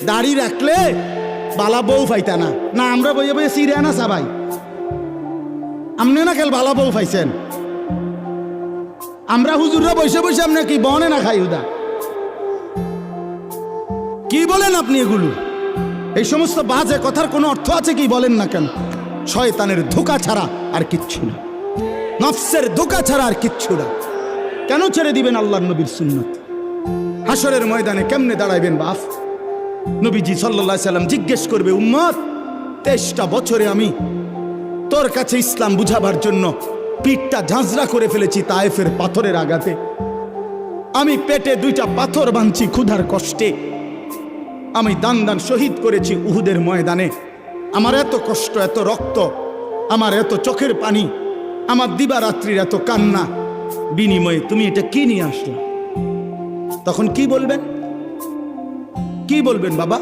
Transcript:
দাড়ি রাখলে বালা বউ পাইতা না। না আমরা বইয়ে বইয়ে সিরিয়া না সবাই, আপনি না খেল বালা বউ পাইছেন। আমরা হুজুররা বসে বসে আপনি কি বনে না খাই উদা? কি বলেন আপনি এগুলো? এই সমস্ত বাজে কথার কোনো অর্থ আছে কি বলেন না কেন? শয়তানের ধোঁকা ছাড়া আর কিচ্ছু না, নফসের ধোঁকা ছাড়া আর কিচ্ছু না। কেন ছেড়ে দিবেন আল্লাহর নবীর সুন্নাত? হাসরের ময়দানে কেমনে দাঁড়াইবেন বাপ? নবীজি সাল্লাল্লাহু আলাইহি সাল্লাম জিজ্ঞেস করবে, উম্মত 23টা বছরে আমি তোর কাছে ইসলাম বুঝাবার জন্য পিঠটা ঝাঁঝরা করে ফেলেছি তায়েফের পাথরের আঘাতে। আমি পেটে 2টা পাথর বাঁধছি ক্ষুধার কষ্টে। আমি দান দান শহীদ করেছি উহুদের ময়দানে। আমার এত কষ্ট, এত রক্ত, আমার এত চোখের পানি, আমার দিবারাত্রির এত কান্না, বিনিময়ে তুমি এটা কি নিয়ে আসলে? তখন কি বলবেন? কি বলবেন বাবা?